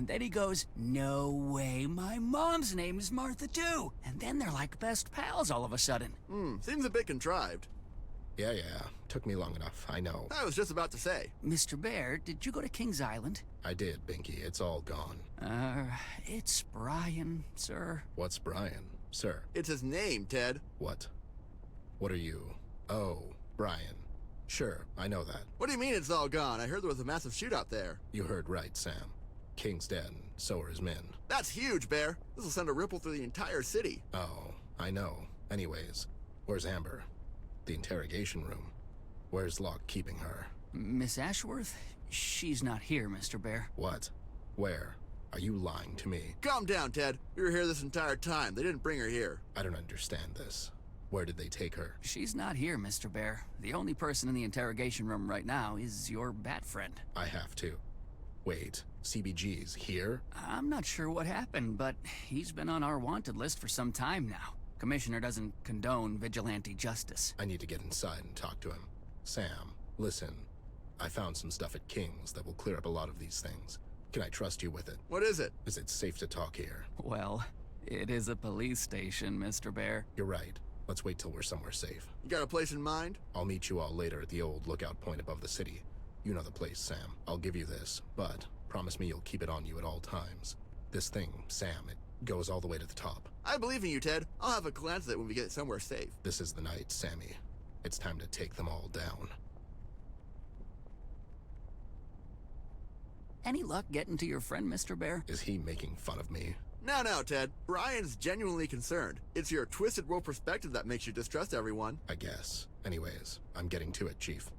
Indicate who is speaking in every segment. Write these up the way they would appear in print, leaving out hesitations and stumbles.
Speaker 1: And then he goes, "No way, my mom's name is Martha too." And then they're like best pals all of a sudden.
Speaker 2: Seems a bit contrived.
Speaker 3: Yeah. Took me long enough, I know.
Speaker 2: I was just about to say.
Speaker 1: Mr. Bear, did you go to King's Island?
Speaker 3: I did, Binky. It's all gone.
Speaker 1: It's Brian, sir.
Speaker 3: What's Brian, sir?
Speaker 2: It's his name, Ted.
Speaker 3: What? What are you? Oh, Brian. Sure, I know that.
Speaker 2: What do you mean it's all gone? I heard there was a massive shootout there.
Speaker 3: You heard right, Sam. King's dead, and so are his men.
Speaker 2: That's huge, Bear. This will send a ripple through the entire city.
Speaker 3: Oh, I know. Anyways, where's Amber? The interrogation room. Where's Locke keeping her?
Speaker 1: Miss Ashworth? She's not here, Mr. Bear.
Speaker 3: What? Where? Are you lying to me?
Speaker 2: Calm down, Ted. We were here this entire time. They didn't bring her here.
Speaker 3: I don't understand this. Where did they take her?
Speaker 1: She's not here, Mr. Bear. The only person in the interrogation room right now is your bat friend.
Speaker 3: I have to. Wait, CBG's here?
Speaker 1: I'm not sure what happened, but he's been on our wanted list for some time now. Commissioner doesn't condone vigilante justice.
Speaker 3: I need to get inside and talk to him. Sam, listen. I found some stuff at King's that will clear up a lot of these things. Can I trust you with it?
Speaker 2: What is it?
Speaker 3: Is it safe to talk here?
Speaker 1: Well, it is a police station, Mr. Bear.
Speaker 3: You're right. Let's wait till we're somewhere safe.
Speaker 2: You got a place in mind?
Speaker 3: I'll meet you all later at the old lookout point above the city. You know the place, Sam. I'll give you this, but promise me you'll keep it on you at all times. This thing, Sam, it goes all the way to the top.
Speaker 2: I believe in you, Ted. I'll have a glance at it when we get somewhere safe.
Speaker 3: This is the night, Sammy. It's time to take them all down.
Speaker 1: Any luck getting to your friend, Mr. Bear?
Speaker 3: Is he making fun of me?
Speaker 2: No, Ted. Brian's genuinely concerned. It's your twisted world perspective that makes you distrust everyone.
Speaker 3: I guess. Anyways, I'm getting to it, Chief.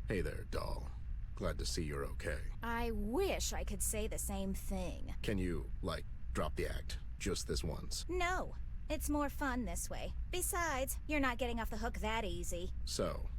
Speaker 3: Hey there, doll. Glad to see you're okay.
Speaker 4: I wish I could say the same thing.
Speaker 3: Can you, like, drop the act just this once?
Speaker 4: No. It's more fun this way. Besides, you're not getting off the hook that easy.
Speaker 3: So,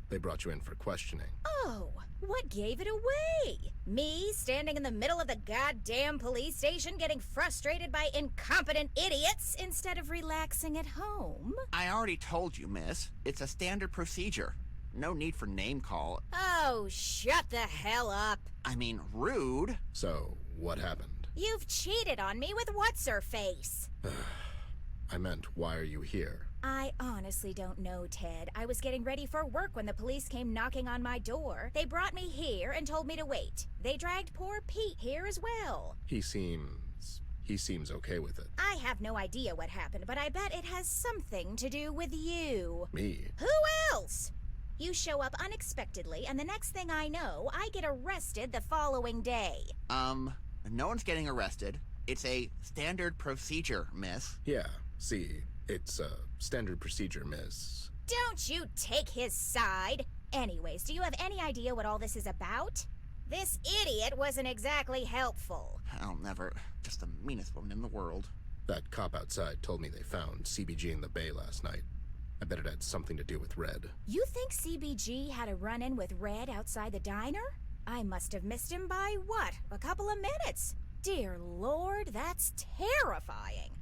Speaker 3: they brought you in for questioning.
Speaker 4: Oh, what gave it away? Me standing in the middle of the goddamn police station getting frustrated by incompetent idiots instead of relaxing at home?
Speaker 5: I already told you, miss. It's a standard procedure. No need for name call.
Speaker 4: Oh, shut the hell up.
Speaker 5: I mean, rude.
Speaker 3: So, what happened?
Speaker 4: You've cheated on me with what's-her-face.
Speaker 3: I meant, why are you here?
Speaker 4: I honestly don't know, Ted. I was getting ready for work when the police came knocking on my door. They brought me here and told me to wait. They dragged poor Pete here as well.
Speaker 3: He seems okay with it.
Speaker 4: I have no idea what happened, but I bet it has something to do with you.
Speaker 3: Me?
Speaker 4: Who else? You show up unexpectedly, and the next thing I know, I get arrested the following day.
Speaker 5: No one's getting arrested. It's a standard procedure, miss.
Speaker 3: Yeah, see, it's a standard procedure, miss.
Speaker 4: Don't you take his side. Anyways, do you have any idea what all this is about? This idiot wasn't exactly helpful.
Speaker 5: I'll never. Just the meanest woman in the world.
Speaker 3: That cop outside told me they found CBG in the bay last night. I bet it had something to do with Red.
Speaker 4: You think CBG had a run-in with Red outside the diner? I must have missed him by, what, a couple of minutes? Dear Lord, that's terrifying.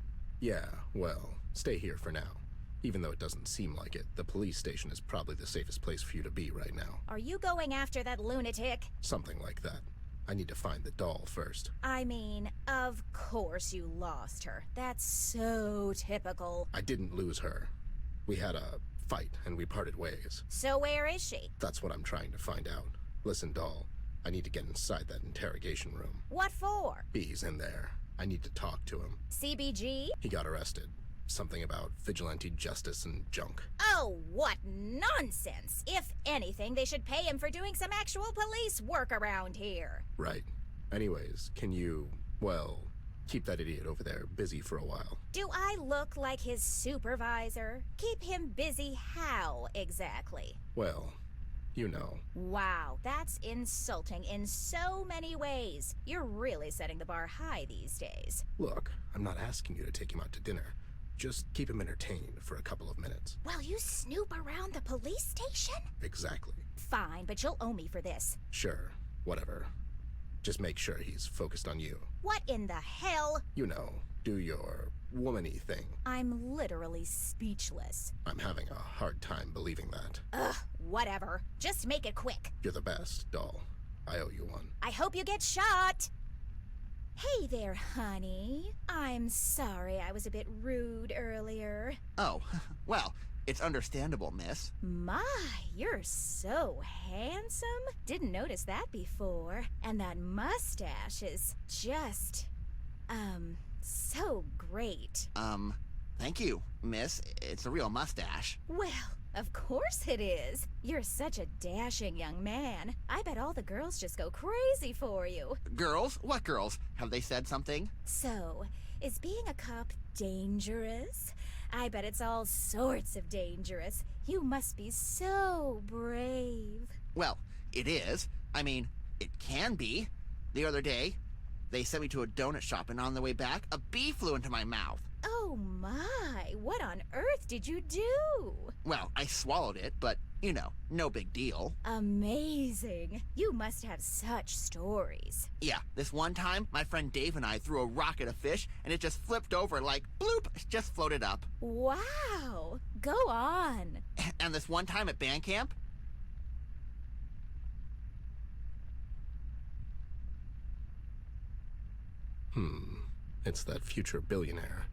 Speaker 3: Yeah, well, stay here for now. Even though it doesn't seem like it, the police station is probably the safest place for you to be right now.
Speaker 4: Are you going after that lunatic?
Speaker 3: Something like that. I need to find the doll first.
Speaker 4: I mean, of course you lost her. That's so typical.
Speaker 3: I didn't lose her. We had a fight, and we parted ways.
Speaker 4: So where is she?
Speaker 3: That's what I'm trying to find out. Listen, doll, I need to get inside that interrogation room.
Speaker 4: What for?
Speaker 3: He's in there. I need to talk to him.
Speaker 4: CBG?
Speaker 3: He got arrested. Something about vigilante justice and junk.
Speaker 4: Oh, what nonsense! If anything, they should pay him for doing some actual police work around here.
Speaker 3: Right. Anyways, can you, well, keep that idiot over there busy for a while?
Speaker 4: Do I look like his supervisor? Keep him busy how, exactly?
Speaker 3: Well, you know.
Speaker 4: Wow, that's insulting in so many ways. You're really setting the bar high these days.
Speaker 3: Look, I'm not asking you to take him out to dinner. Just keep him entertained for a couple of minutes.
Speaker 4: While you snoop around the police station?
Speaker 3: Exactly.
Speaker 4: Fine, but you'll owe me for this.
Speaker 3: Sure, whatever. Just make sure he's focused on you.
Speaker 4: What in the hell?
Speaker 3: You know, do your womany thing.
Speaker 4: I'm literally speechless.
Speaker 3: I'm having a hard time believing that.
Speaker 4: Ugh, whatever. Just make it quick.
Speaker 3: You're the best, doll. I owe you one.
Speaker 4: I hope you get shot. Hey there, honey. I'm sorry I was a bit rude earlier.
Speaker 5: Oh, well, it's understandable, miss.
Speaker 4: My, you're so handsome. Didn't notice that before. And that mustache is just, so great.
Speaker 5: Thank you, miss. It's a real mustache.
Speaker 4: Well, of course it is. You're such a dashing young man. I bet all the girls just go crazy for you.
Speaker 5: Girls? What girls? Have they said something?
Speaker 4: So, is being a cop dangerous? I bet it's all sorts of dangerous. You must be so brave.
Speaker 5: Well, it is. I mean, it can be. The other day, they sent me to a donut shop, and on the way back, a bee flew into my mouth.
Speaker 4: Oh my, what on earth did you do?
Speaker 5: Well, I swallowed it, but, you know, no big deal.
Speaker 4: Amazing. You must have such stories.
Speaker 5: Yeah, this one time, my friend Dave and I threw a rock at a fish, and it just flipped over like, bloop, just floated up.
Speaker 4: Wow. Go on.
Speaker 5: And this one time at band camp,
Speaker 3: It's that future billionaire.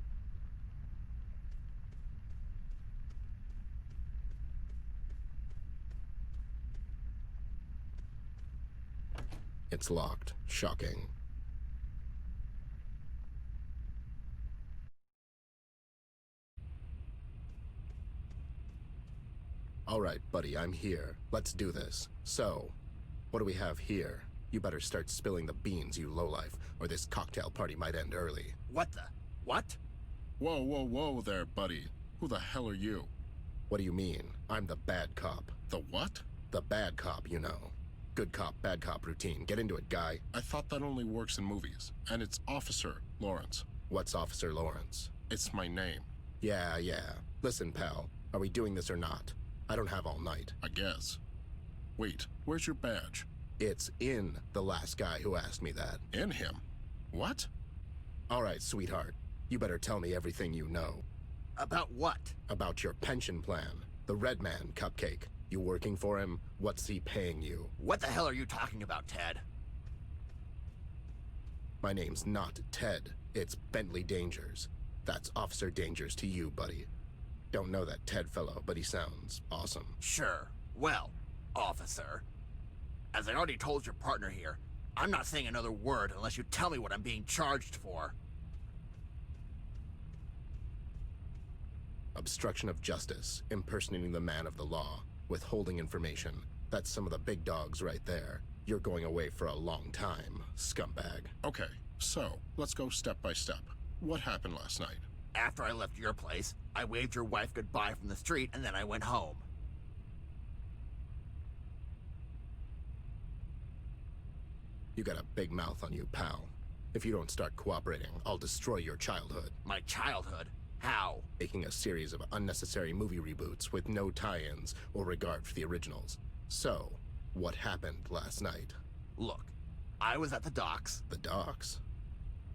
Speaker 3: It's locked. Shocking. All right, buddy, I'm here. Let's do this. So, what do we have here? You better start spilling the beans, you lowlife, or this cocktail party might end early.
Speaker 5: what the? What?
Speaker 6: Whoa, whoa, whoa there, buddy. Who the hell are you?
Speaker 3: What do you mean? I'm the bad cop.
Speaker 6: The what?
Speaker 3: The bad cop, you know. Good cop, bad cop routine. Get into it, guy.
Speaker 6: I thought that only works in movies. And it's Officer Lawrence.
Speaker 3: What's Officer Lawrence?
Speaker 6: It's my name,
Speaker 3: Yeah. Listen, pal. Are we doing this or not? I don't have all night.
Speaker 6: I guess. Wait, where's your badge?
Speaker 3: It's in the last guy who asked me that.
Speaker 6: In him. What?
Speaker 3: All right, sweetheart. You better tell me everything you know.
Speaker 5: About what?
Speaker 3: About your pension plan. The Red Man Cupcake. You working for him? What's he paying you?
Speaker 5: What the hell are you talking about, Ted?
Speaker 3: My name's not Ted. It's Bentley Dangers. That's Officer Dangers to you, buddy. Don't know that Ted fellow, but he sounds awesome.
Speaker 5: Sure. Well, officer, as I already told your partner here, I'm not saying another word unless you tell me what I'm being charged for.
Speaker 3: Obstruction of justice, impersonating the man of the law, withholding information. That's some of the big dogs right there. You're going away for a long time, scumbag.
Speaker 6: Okay, so, let's go step by step. What happened last night?
Speaker 5: After I left your place, I waved your wife goodbye from the street and then I went home.
Speaker 3: You got a big mouth on you, pal. If you don't start cooperating, I'll destroy your childhood.
Speaker 5: My childhood? How?
Speaker 3: Making a series of unnecessary movie reboots with no tie-ins or regard for the originals. So, what happened last night?
Speaker 5: Look, I was at the docks.
Speaker 3: The docks?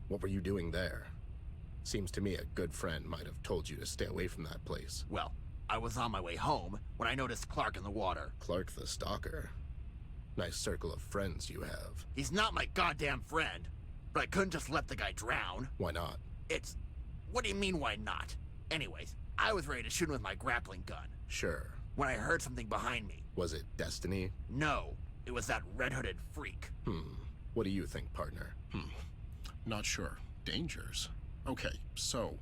Speaker 3: What were you doing there? Seems to me a good friend might have told you to stay away from that place.
Speaker 5: Well, I was on my way home when I noticed Clark in the water.
Speaker 3: Clark the Stalker? Nice circle of friends you have.
Speaker 5: He's not my goddamn friend, but I couldn't just let the guy drown.
Speaker 3: Why not?
Speaker 5: What do you mean, why not? Anyways, I was ready to shoot him with my grappling gun
Speaker 3: Sure.
Speaker 5: when I heard something behind me.
Speaker 3: Was it destiny?
Speaker 5: No, it was that red-hooded freak.
Speaker 3: What do you think, partner?
Speaker 6: Not sure. Dangers. Okay, so,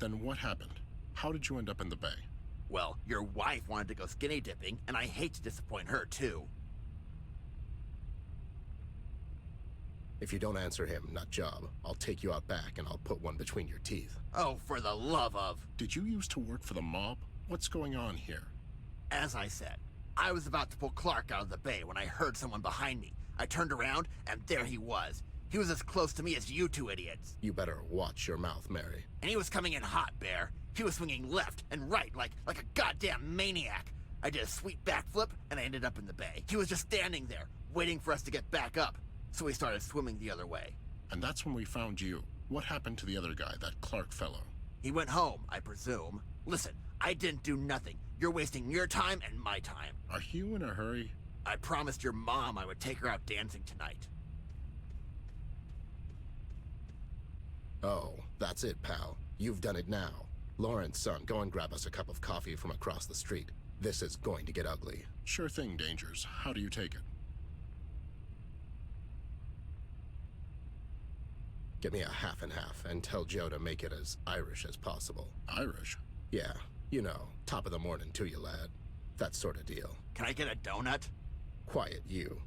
Speaker 6: then what happened? How did you end up in the bay?
Speaker 5: Well, your wife wanted to go skinny dipping, and I hate to disappoint her, too.
Speaker 3: If you don't answer him, nut job, I'll take you out back and I'll put one between your teeth.
Speaker 5: Oh, for the love of...
Speaker 6: Did you used to work for the mob? What's going on here?
Speaker 5: As I said, I was about to pull Clark out of the bay when I heard someone behind me. I turned around, and there he was. He was as close to me as you two idiots.
Speaker 3: You better watch your mouth, Mary.
Speaker 5: And he was coming in hot, Bear. He was swinging left and right like a goddamn maniac. I did a sweet backflip, and I ended up in the bay. He was just standing there, waiting for us to get back up. so we started swimming the other way.
Speaker 6: And that's when we found you. What happened to the other guy, that Clark fellow?
Speaker 5: He went home, I presume. Listen, I didn't do nothing. You're wasting your time and my time.
Speaker 6: Are you in a hurry?
Speaker 5: I promised your mom I would take her out dancing tonight.
Speaker 3: Oh, that's it, pal. You've done it now. Lawrence, son, go and grab us a cup of coffee from across the street. This is going to get ugly.
Speaker 6: Sure thing, Dangers. How do you take it?
Speaker 3: Get me a half and half, and tell Joe to make it as Irish as possible.
Speaker 6: Irish?
Speaker 3: Yeah, you know, top of the morning to you, lad. That sort of deal.
Speaker 5: Can I get a donut?
Speaker 3: Quiet, you.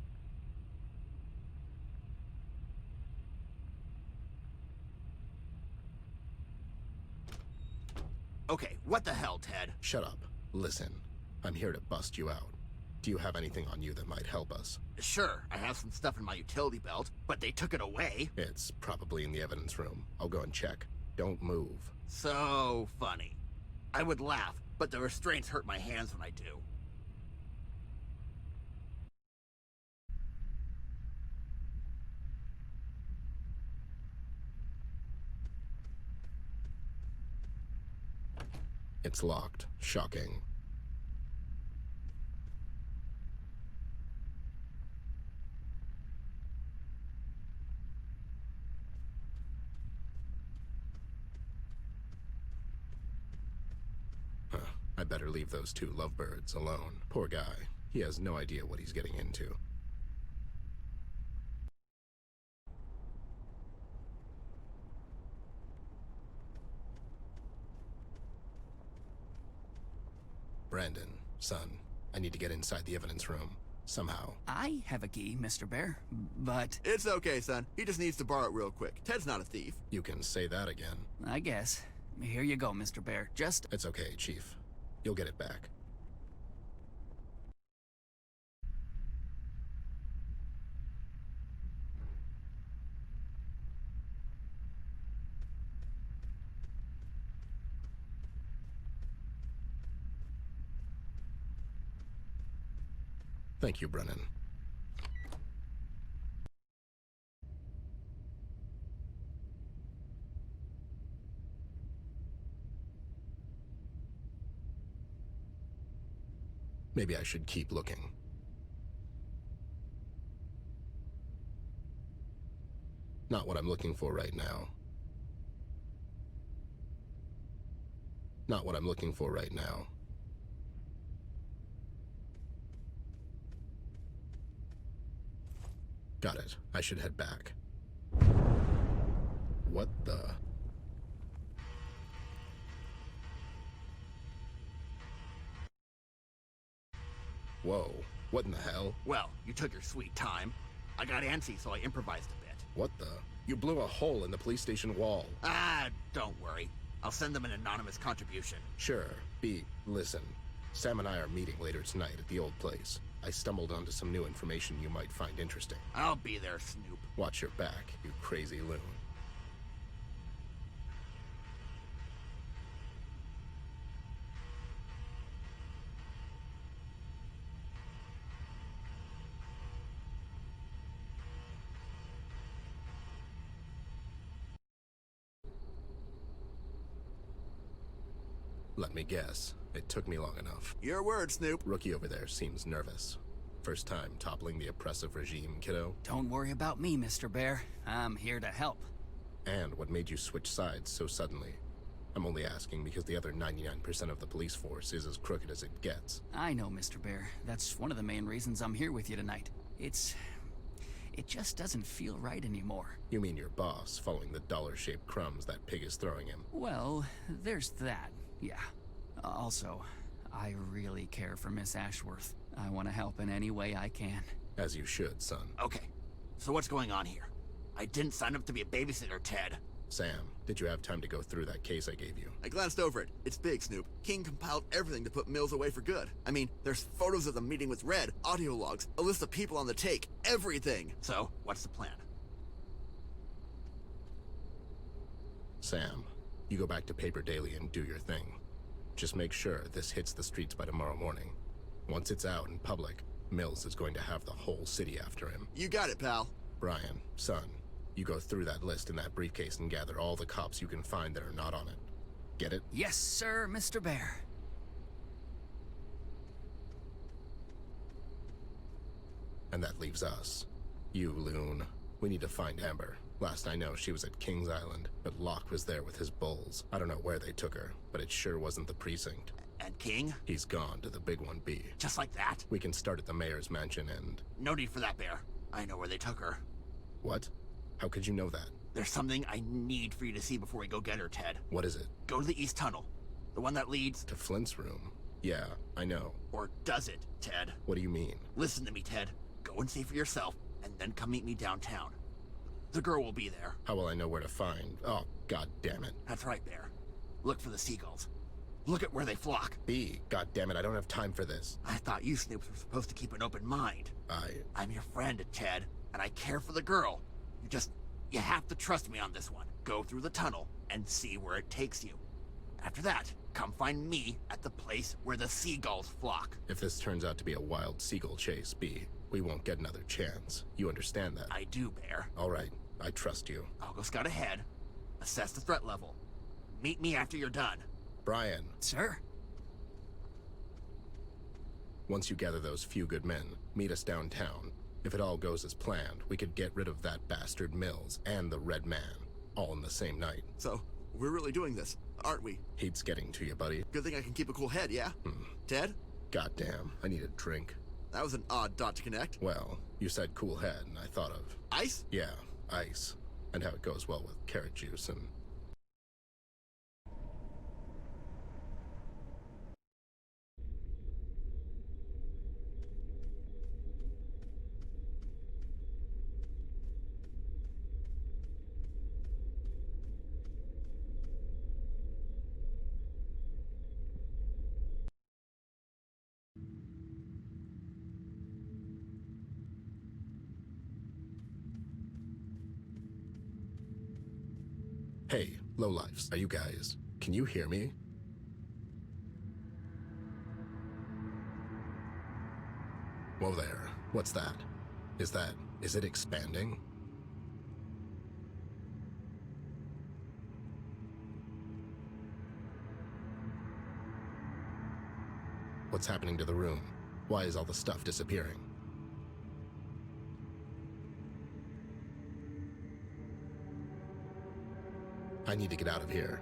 Speaker 5: Okay, what the hell, Ted?
Speaker 3: Shut up. Listen, I'm here to bust you out. Do you have anything on you that might help us?
Speaker 5: Sure, I have some stuff in my utility belt, but they took it away.
Speaker 3: It's probably in the evidence room. I'll go and check. Don't move.
Speaker 5: So funny. I would laugh, but the restraints hurt my hands when I do.
Speaker 3: It's locked. Shocking. Huh. I better leave those two lovebirds alone. Poor guy. He has no idea what he's getting into. Brandon, son, I need to get inside the evidence room. Somehow.
Speaker 1: I have a key, Mr. Bear, but
Speaker 2: It's okay, son. He just needs to borrow it real quick. Ted's not a thief.
Speaker 3: You can say that again.
Speaker 1: I guess. Here you go, Mr. Bear. Just...
Speaker 3: It's okay, Chief. You'll get it back. Thank you, Brennan. Maybe I should keep looking. Not what I'm looking for right now. Not what I'm looking for right now. Got it. I should head back. What the... Whoa, what in the hell?
Speaker 5: Well, you took your sweet time. I got antsy, so I improvised a bit.
Speaker 3: What the? You blew a hole in the police station wall.
Speaker 5: Ah, don't worry. I'll send them an anonymous contribution.
Speaker 3: Sure, listen. Sam and I are meeting later tonight at the old place. I stumbled onto some new information you might find interesting.
Speaker 5: I'll be there, Snoop.
Speaker 3: Watch your back, you crazy loon. Let me guess. It took me long enough.
Speaker 2: Your word, Snoop.
Speaker 3: Rookie over there seems nervous. First time toppling the oppressive regime, kiddo?
Speaker 1: Don't worry about me, Mr. Bear. I'm here to help.
Speaker 3: And what made you switch sides so suddenly? I'm only asking because the other 99% of the police force is as crooked as it gets.
Speaker 1: I know, Mr. Bear. That's one of the main reasons I'm here with you tonight. It just doesn't feel right anymore.
Speaker 3: You mean your boss following the dollar-shaped crumbs that pig is throwing him?
Speaker 1: Well, there's that, yeah. Also, I really care for Miss Ashworth. I want to help in any way I can.
Speaker 3: As you should, son.
Speaker 5: Okay, so what's going on here? I didn't sign up to be a babysitter, Ted.
Speaker 3: Sam, did you have time to go through that case I gave you?
Speaker 2: I glanced over it. It's big, Snoop. King compiled everything to put Mills away for good. I mean, there's photos of the meeting with Red, audio logs, a list of people on the take, everything.
Speaker 5: So, what's the plan?
Speaker 3: Sam, you go back to Paper Daily and do your thing. Just make sure this hits the streets by tomorrow morning. Once it's out in public, Mills is going to have the whole city after him.
Speaker 2: You got it, pal.
Speaker 3: Brian, son, you go through that list in that briefcase and gather all the cops you can find that are not on it. Get it?
Speaker 1: Yes, sir, Mr. Bear.
Speaker 3: And that leaves us. You, Loon. We need to find Amber. Last I know, she was at King's Island, but Locke was there with his bulls. I don't know where they took her, but it sure wasn't the precinct.
Speaker 5: And King?
Speaker 3: He's gone to the Big 1B.
Speaker 5: Just like that?
Speaker 3: We can start at the mayor's mansion and...
Speaker 5: No need for that, Bear. I know where they took her.
Speaker 3: What? How could you know that?
Speaker 5: There's something I need for you to see before we go get her, Ted.
Speaker 3: What is it?
Speaker 5: Go to the East Tunnel. The one that leads...
Speaker 3: To Flint's room. Yeah, I know.
Speaker 5: Or does it, Ted?
Speaker 3: What do you mean?
Speaker 5: Listen to me, Ted. Go and see for yourself, and then come meet me downtown. The girl will be there.
Speaker 3: How will I know where to find? Oh, god damn it.
Speaker 5: That's right, Bear. Look for the seagulls. Look at where they flock.
Speaker 3: God damn it, I don't have time for this.
Speaker 5: I thought you Snoops were supposed to keep an open mind.
Speaker 3: I'm
Speaker 5: your friend, Ted, and I care for the girl. You have to trust me on this one. Go through the tunnel and see where it takes you. After that, come find me at the place where the seagulls flock.
Speaker 3: If this turns out to be a wild seagull chase, B, we won't get another chance. You understand that?
Speaker 5: I do, Bear.
Speaker 3: All right, I trust you.
Speaker 5: I'll go scout ahead, assess the threat level. Meet me after you're done.
Speaker 3: Brian.
Speaker 1: Sir?
Speaker 3: Once you gather those few good men, meet us downtown. If it all goes as planned, we could get rid of that bastard Mills and the Red Man, all in the same night.
Speaker 2: So, we're really doing this, aren't we?
Speaker 3: Heat's getting to you, buddy.
Speaker 2: Good thing I can keep a cool head, yeah? Ted?
Speaker 3: Goddamn, I need a drink.
Speaker 2: That was an odd dot to connect.
Speaker 3: Well, you said cool head, and I thought of...
Speaker 2: Ice?
Speaker 3: Yeah, ice. And how it goes well with carrot juice and... Hey, lowlifes, are you guys... Can you hear me? Whoa there, what's that? Is it expanding? What's happening to the room? Why is all the stuff disappearing? I need to get out of here.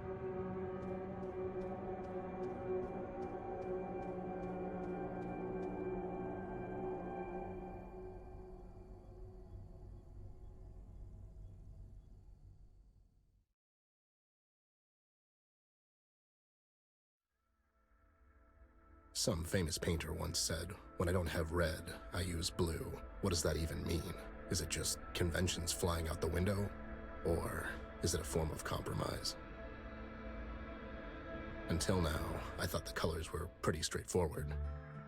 Speaker 3: Some famous painter once said, "When I don't have red, I use blue." What does that even mean? Is it just conventions flying out the window? Or is it a form of compromise? Until now, I thought the colors were pretty straightforward.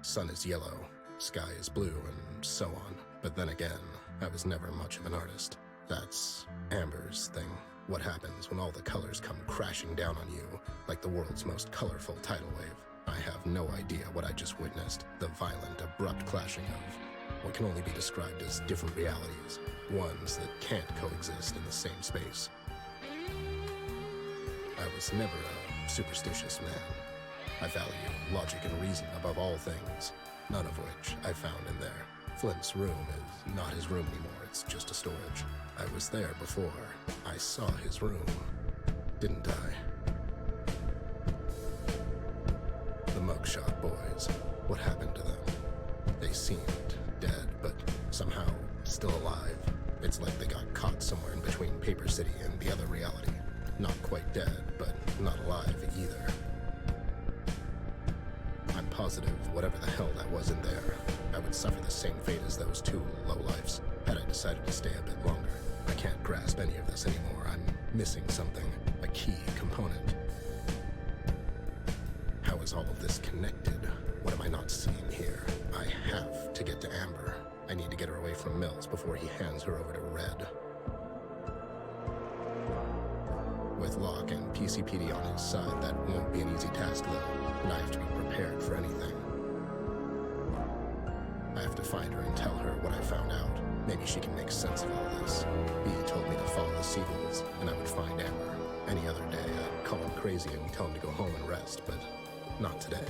Speaker 3: Sun is yellow, sky is blue, and so on. But then again, I was never much of an artist. That's Amber's thing. What happens when all the colors come crashing down on you, like the world's most colorful tidal wave? I have no idea what I just witnessed. The violent, abrupt clashing of what can only be described as different realities. Ones that can't coexist in the same space. I was never a superstitious man. I value logic and reason above all things, none of which I found in there. Flint's room is not his room anymore, it's just a storage. I was there before. I saw his room, didn't I? The mugshot boys, what happened to them? They seemed dead, but somehow still alive. It's like they got caught somewhere in between Paper City and the other reality. Not quite dead, but not alive either. I'm positive whatever the hell that was in there, I would suffer the same fate as those two lowlifes had I decided to stay a bit longer. I can't grasp any of this anymore. I'm missing something, a key component. How is all of this connected? What am I not seeing here? I have to get to Amber. I need to get her away from Mills before he hands her over to Red. With Locke and PCPD on his side, that won't be an easy task though, and I have to be prepared for anything. I have to find her and tell her what I found out. Maybe she can make sense of all this. B told me to follow the seagulls, and I would find Amber. Any other day, I'd call him crazy and tell him to go home and rest, but not today.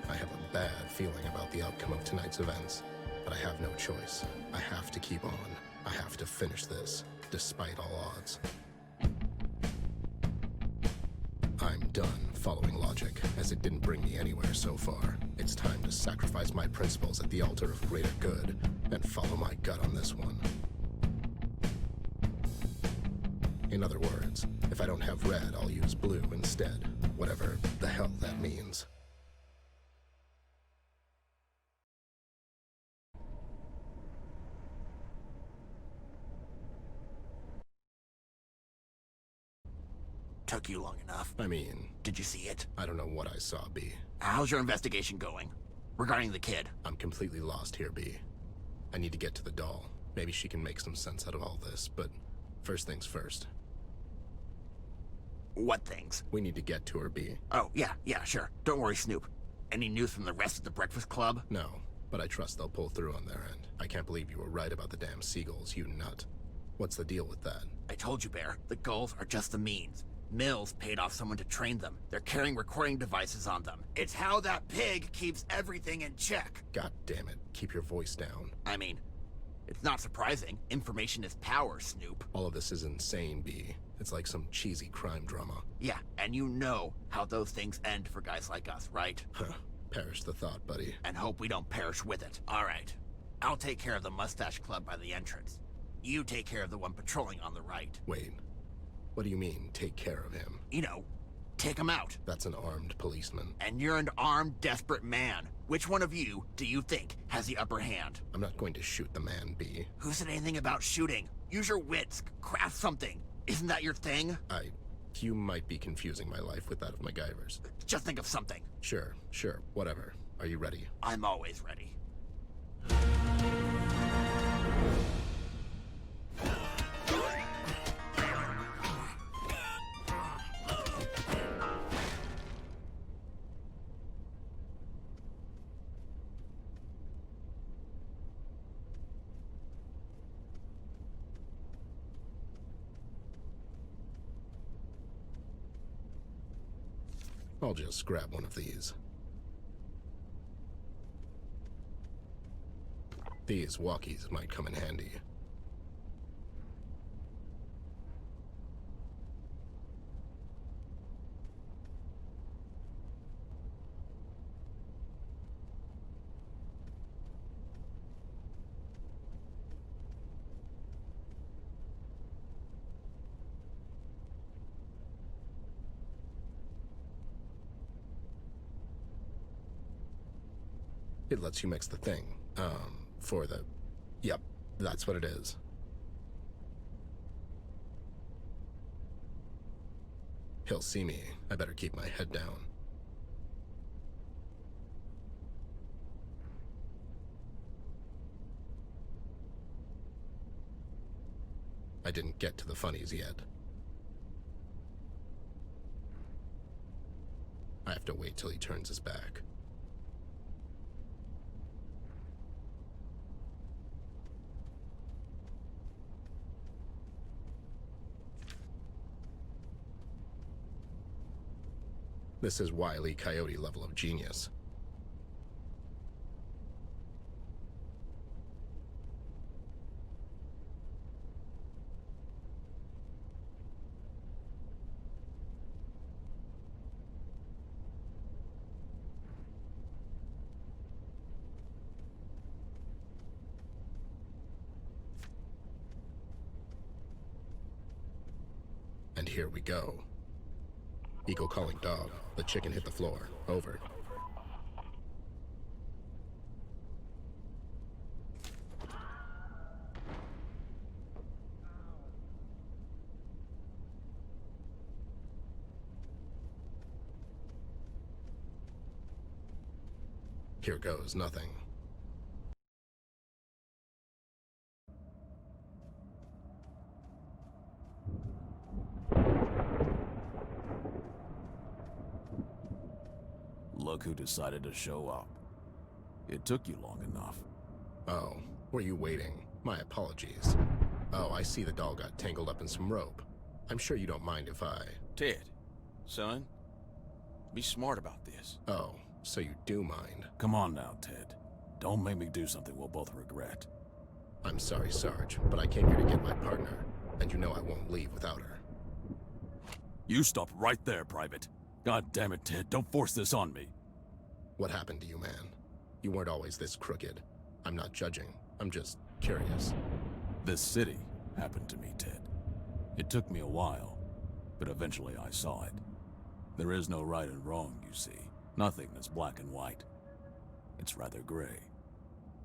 Speaker 3: I have a bad feeling about the outcome of tonight's events, but I have no choice. I have to keep on. I have to finish this, despite all odds. I'm done following logic, as it didn't bring me anywhere so far. It's time to sacrifice my principles at the altar of greater good, and follow my gut on this one. In other words, if I don't have red, I'll use blue instead, whatever the hell that means.
Speaker 5: Took you long enough.
Speaker 3: I mean,
Speaker 5: Did you see it?
Speaker 3: I don't know what I saw, B.
Speaker 5: How's your investigation going? Regarding the kid?
Speaker 3: I'm completely lost here, B. I need to get to the doll. Maybe she can make some sense out of all this, but first things first.
Speaker 5: What things?
Speaker 3: We need to get to her, B.
Speaker 5: Oh, yeah, sure. Don't worry, Snoop. Any news from the rest of the Breakfast Club?
Speaker 3: No, but I trust they'll pull through on their end. I can't believe you were right about the damn seagulls, you nut. What's the deal with that?
Speaker 5: I told you, Bear. The gulls are just the means. Mills paid off someone to train them. They're carrying recording devices on them. It's how that pig keeps everything in check.
Speaker 3: God damn it, keep your voice down.
Speaker 5: I mean, it's not surprising. Information is power, Snoop.
Speaker 3: All of this is insane, B. It's like some cheesy crime drama.
Speaker 5: Yeah, and you know how those things end for guys like us, right?
Speaker 3: Huh. Perish the thought, buddy.
Speaker 5: And hope we don't perish with it. All right. I'll take care of the Mustache Club by the entrance. You take care of the one patrolling on the right.
Speaker 3: Wait. What do you mean, take care of him?
Speaker 5: You know, take him out.
Speaker 3: That's an armed policeman.
Speaker 5: And you're an armed, desperate man. Which one of you do you think has the upper hand?
Speaker 3: I'm not going to shoot the man, B.
Speaker 5: Who said anything about shooting? Use your wits. Craft something. Isn't that your thing?
Speaker 3: You might be confusing my life with that of MacGyver's.
Speaker 5: Just think of something.
Speaker 3: Sure, whatever. Are you ready?
Speaker 5: I'm always ready.
Speaker 3: I'll just grab one of these. These walkies might come in handy. It lets you mix the thing, for the... Yep, that's what it is. He'll see me. I better keep my head down. I didn't get to the funnies yet. I have to wait till he turns his back. This is Wile E. Coyote level of genius. And here we go. Eagle calling dog. The chicken hit the floor. Over. Here goes nothing.
Speaker 7: Look who decided to show up. It took you long enough.
Speaker 3: Oh, were you waiting? My apologies. Oh, I see the doll got tangled up in some rope. I'm sure you don't mind if I...
Speaker 7: Ted, son, be smart about this.
Speaker 3: Oh, so you do mind.
Speaker 8: Come on now, Ted. Don't make me do something we'll both regret.
Speaker 3: I'm sorry, Sarge, but I came here to get my partner, and you know I won't leave without her.
Speaker 8: You stop right there, Private. God damn it, Ted, don't force this on me.
Speaker 3: What happened to you, man? You weren't always this crooked. I'm not judging. I'm just curious.
Speaker 8: This city happened to me, Ted. It took me a while, but eventually I saw it. There is no right and wrong, you see. Nothing is black and white. It's rather gray.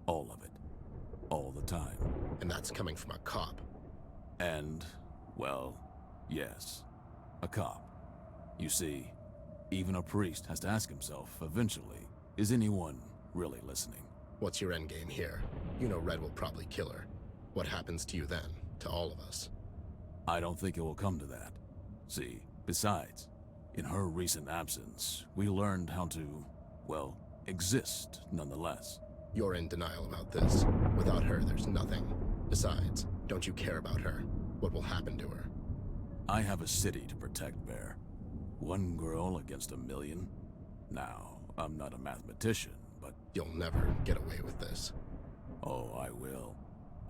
Speaker 8: All of it. All the time.
Speaker 3: And that's coming from a cop.
Speaker 8: And, well, yes, a cop. You see, even a priest has to ask himself, eventually, is anyone really listening?
Speaker 3: What's your endgame here? You know Red will probably kill her. What happens to you then? To all of us?
Speaker 8: I don't think it will come to that. See, besides, in her recent absence, we learned how to, well, exist nonetheless.
Speaker 3: You're in denial about this. Without her, there's nothing. Besides, don't you care about her? What will happen to her?
Speaker 8: I have a city to protect, Bear. One girl against a million? Now, I'm not a mathematician, but...
Speaker 3: You'll never get away with this.
Speaker 8: Oh, I will.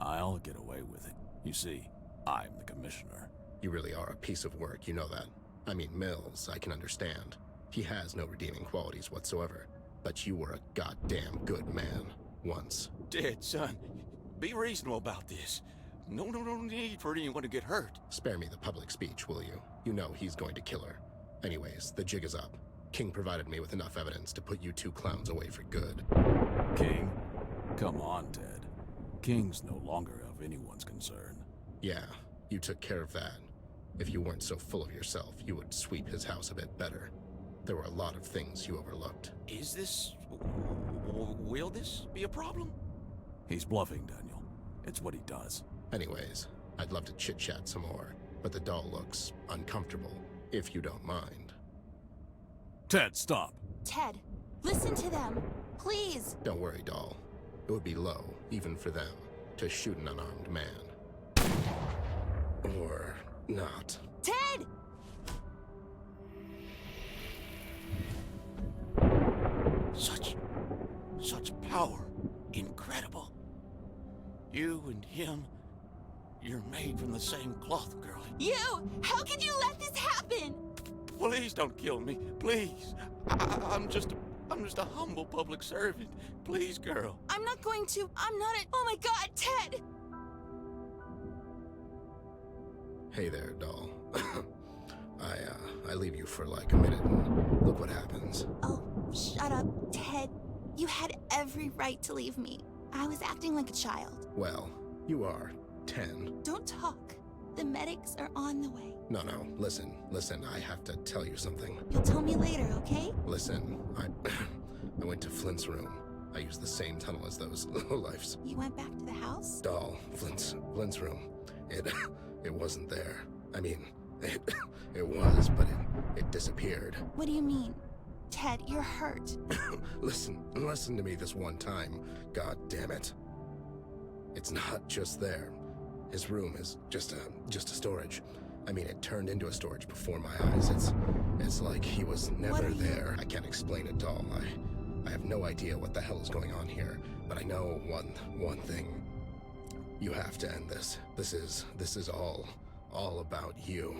Speaker 8: I'll get away with it. You see, I'm the commissioner.
Speaker 3: You really are a piece of work, you know that. I mean, Mills, I can understand. He has no redeeming qualities whatsoever. But you were a goddamn good man. Once.
Speaker 7: Ted, son, be reasonable about this. No need for anyone to get hurt.
Speaker 3: Spare me the public speech, will you? You know he's going to kill her. Anyways, the jig is up. King provided me with enough evidence to put you two clowns away for good.
Speaker 8: King? Come on, Ted. King's no longer of anyone's concern.
Speaker 3: Yeah, you took care of that. If you weren't so full of yourself, you would sweep his house a bit better. There were a lot of things you overlooked.
Speaker 7: Is this... will this be a problem?
Speaker 8: He's bluffing, Daniel. It's what he does.
Speaker 3: Anyways, I'd love to chit-chat some more, but the doll looks uncomfortable, if you don't mind.
Speaker 8: Ted, stop!
Speaker 9: Ted, listen to them. Please.
Speaker 3: Don't worry, doll. It would be low, even for them, to shoot an unarmed man. Or not.
Speaker 9: Ted!
Speaker 7: Such power. Incredible. You and him, you're made from the same cloth, girlie.
Speaker 9: You! How could you let this happen?
Speaker 7: Please don't kill me, please. I'm just a humble public servant. Please, girl.
Speaker 9: I'm not going to. I'm not a... Oh my god, Ted!
Speaker 3: Hey there, doll. I leave you for like a minute and look what happens.
Speaker 9: Oh, shut up, Ted. You had every right to leave me. I was acting like a child.
Speaker 3: Well, you are 10.
Speaker 9: Don't talk. The medics are on the way.
Speaker 3: No, listen, I have to tell you something.
Speaker 9: You'll tell me later, okay?
Speaker 3: Listen, I went to Flint's room. I used the same tunnel as those lowlifes.
Speaker 9: You went back to the house?
Speaker 3: Doll, Flint's room. It wasn't there. I mean, it was, but it disappeared.
Speaker 9: What do you mean? Ted, you're hurt.
Speaker 3: Listen to me this one time. God damn it. It's not just there. His room is just a storage. I mean, it turned into a storage before my eyes. It's like he was never there. I can't explain it, doll. I have no idea what the hell is going on here, but I know one thing. You have to end this. This is all about you.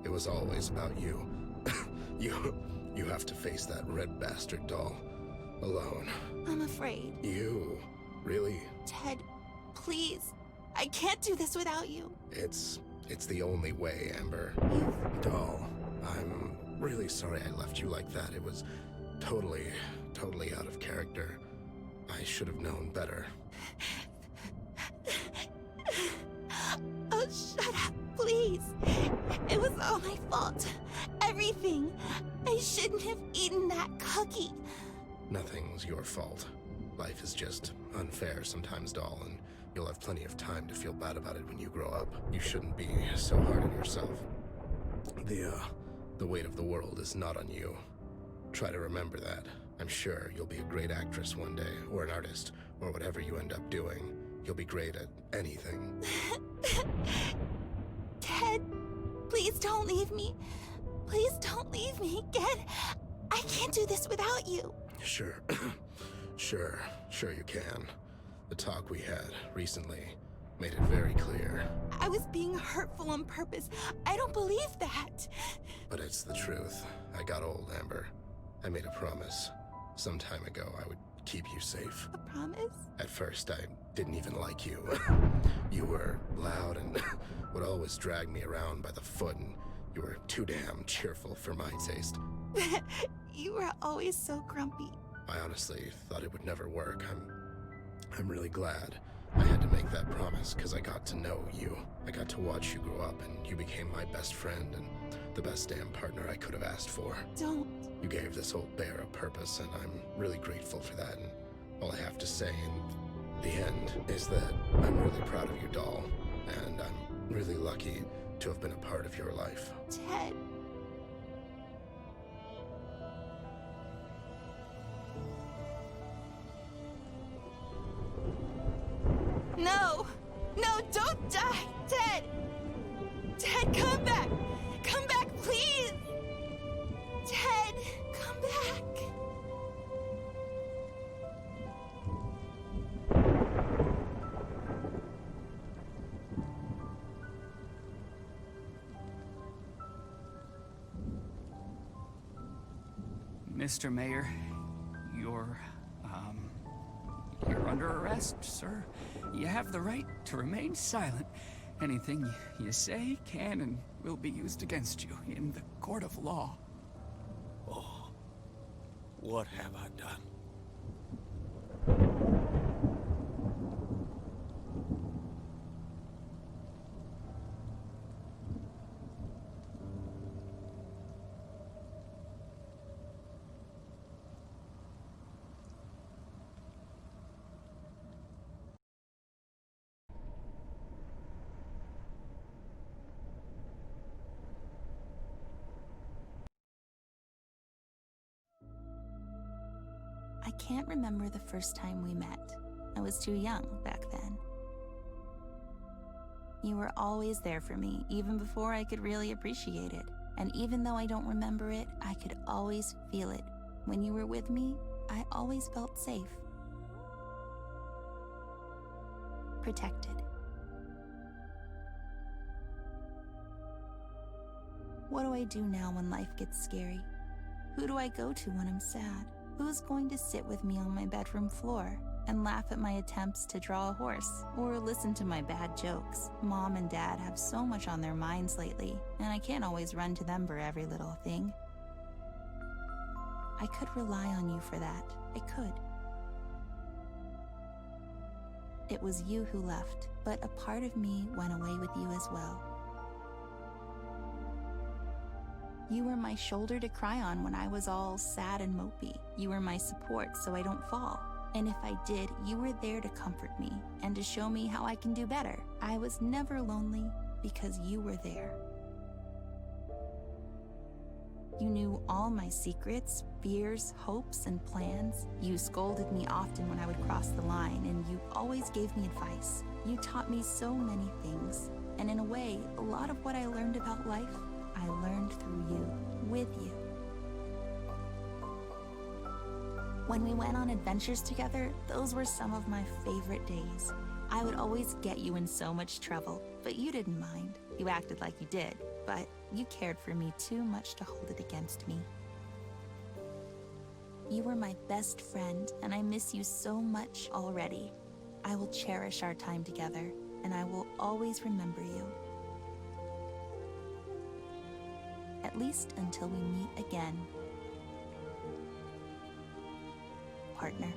Speaker 3: It was always about you. You have to face that red bastard, doll. Alone.
Speaker 9: I'm afraid.
Speaker 3: You? Really?
Speaker 9: Ted, please. I can't do this without you.
Speaker 3: It's the only way, Amber. Doll, I'm really sorry I left you like that. It was totally out of character. I should have known better.
Speaker 9: Oh, shut up, please. It was all my fault. Everything. I shouldn't have eaten that cookie.
Speaker 3: Nothing's your fault. Life is just unfair sometimes, doll, and you'll have plenty of time to feel bad about it when you grow up. You shouldn't be so hard on yourself. The weight of the world is not on you. Try to remember that. I'm sure you'll be a great actress one day, or an artist, or whatever you end up doing, you'll be great at anything.
Speaker 9: Ted, please don't leave me. Please don't leave me again. I can't do this without you.
Speaker 3: Sure. Sure you can. The talk we had recently made it very clear.
Speaker 9: I was being hurtful on purpose. I don't believe that.
Speaker 3: But it's the truth. I got old, Amber. I made a promise some time ago I would keep you safe.
Speaker 9: A promise?
Speaker 3: At first, I didn't even like you. You were loud and would always drag me around by the foot, and you were too damn cheerful for my taste.
Speaker 9: You were always so grumpy.
Speaker 3: I honestly thought it would never work. I'm really glad I had to make that promise, because I got to know you. I got to watch you grow up, and you became my best friend and the best damn partner I could have asked for.
Speaker 9: Don't.
Speaker 3: You gave this old bear a purpose, and I'm really grateful for that. And all I have to say in the end is that I'm really proud of your doll, and I'm really lucky to have been a part of your life.
Speaker 9: Ted. No! No, don't die! Ted! Ted, come back! Come back, please! Ted, come back!
Speaker 1: Mr. Mayor, you're under arrest, sir. You have the right to remain silent. Anything you say can and will be used against you in the court of law.
Speaker 7: Oh, what have I done?
Speaker 9: I can't remember the first time we met. I was too young back then. You were always there for me, even before I could really appreciate it. And even though I don't remember it, I could always feel it. When you were with me, I always felt safe. Protected. What do I do now when life gets scary? Who do I go to when I'm sad? Who's going to sit with me on my bedroom floor and laugh at my attempts to draw a horse or listen to my bad jokes? Mom and Dad have so much on their minds lately, and I can't always run to them for every little thing. I could rely on you for that. I could. It was you who left, but a part of me went away with you as well. You were my shoulder to cry on when I was all sad and mopey. You were my support so I don't fall. And if I did, you were there to comfort me and to show me how I can do better. I was never lonely because you were there. You knew all my secrets, fears, hopes, and plans. You scolded me often when I would cross the line, and you always gave me advice. You taught me so many things. And in a way, a lot of what I learned about life, I learned through you, with you. When we went on adventures together, those were some of my favorite days. I would always get you in so much trouble, but you didn't mind. You acted like you did, but you cared for me too much to hold it against me. You were my best friend, and I miss you so much already. I will cherish our time together, and I will always remember you. At least until we meet again. Partner.